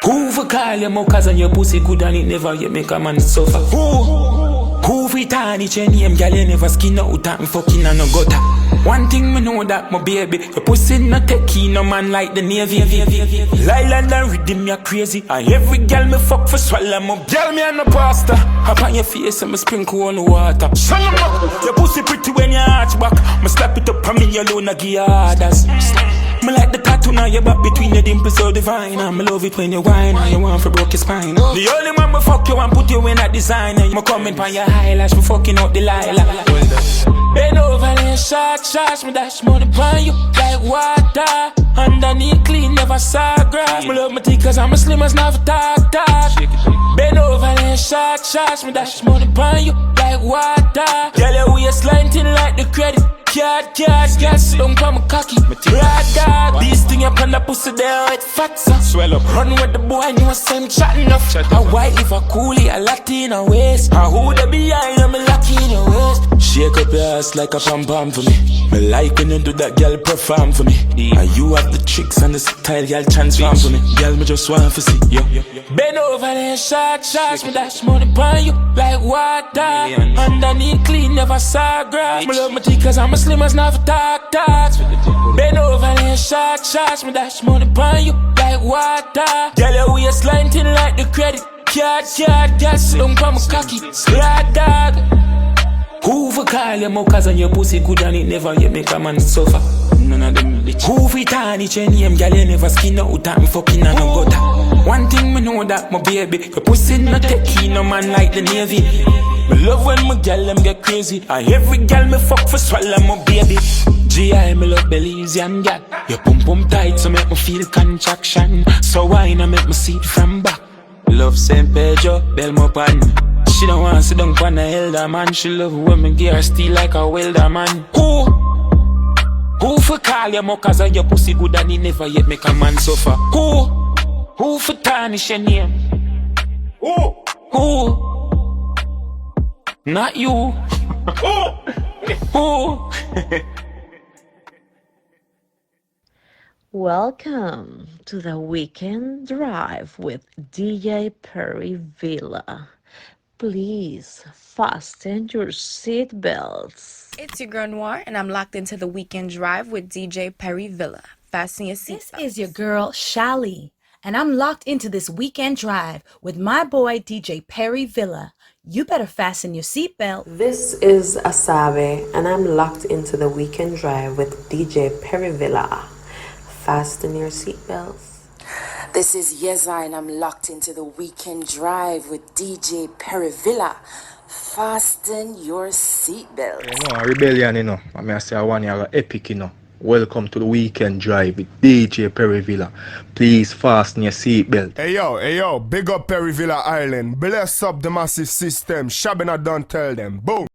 Who for call your mockers and your pussy good and it never yet make a man suffer? Who for tarnish your name, girl, you never skin out and fucking and no gutter. One thing me know that my baby, your pussy not take no man like the Navy. Lyle Don rhythm you crazy, and every girl me fuck for swallow my girl me and no pasta. Up on your face and me sprinkle on the water. Your pussy pretty when you arch back. Me slap it up and me alone give you orders. Me like the tattoo on your back between your dimples so divine. And me love it when you whine and you want for broke your spine. The only man me fuck you and put you in that design. Me comment on your eyelash, me fucking out the lilac. Bend over and shot, me dash money on you like water. Underneath clean, never saw grass. Me love my teeth cause I'm a slim as never talk. Bend over and shot, me dash money on you like water. Girl, your waistline thin like the credit. Cat, gas, don't come a cocky. Rad dog, this thing up on the pussy there, it fat so. Swell up, run with the boy and you want some chatting up. A white if a coolie, a Latina waist. A who the behind, I'm lucky in your waist. Shake up your ass like a pom-pom for me. Me like when you do that, girl, perform for me. And you have the tricks and the style, girl, transform for me. Girl, me just want to see, yo. Bend over and shot, me dash money on you like water. Underneath clean, never saw grass. Me love my teeth cause I'm a slim as never talk. Bend over and shot, me dash money on you like water. Girl, your waistline thin like the credit. Cat, gas, don't come a cocky. Rad dog. Who for call your mockers and your pussy good and it never yet make a man suffer? None of them bitch. Who for tarnish your name, girl, you never skin out and fucking and no gutter. One thing me know that my baby, your pussy not take no man like the Navy. Me love when my girl them get crazy, and every girl me fuck for swallow my baby. G.I. me love Belizean girl. Your pum pum tight so make me feel contraction. So wine and make me see it from back. Love St. Pedro, Belmo Pan. She don't want to sit down on a elder man. She love women, get her steel like a welder man. Who for call your mockers and your pussy good and he never yet make a man suffer? Who for tarnish your name? Who? Not you. Who? Welcome to the weekend drive with DJ Perryvilla. Please fasten your seatbelts. It's your girl Noir, and I'm locked into the weekend drive with DJ Perryvilla. Fasten your seatbelts. This is your girl Shally, and I'm locked into this weekend drive with my boy DJ Perryvilla. You better fasten your seatbelt. This is Asabe, and I'm locked into the weekend drive with DJ Perryvilla. Fasten your seatbelts. This is Yeza, and I'm locked into the weekend drive with DJ Perryvilla. Fasten your seatbelt. You know, a rebellion, you know. I mean, I say I want you to epic, you know. Welcome to the weekend drive with DJ Perryvilla. Please fasten your seatbelt. Hey yo, big up Perryvilla Island. Bless up the massive system. Shabina don't tell them. Boom.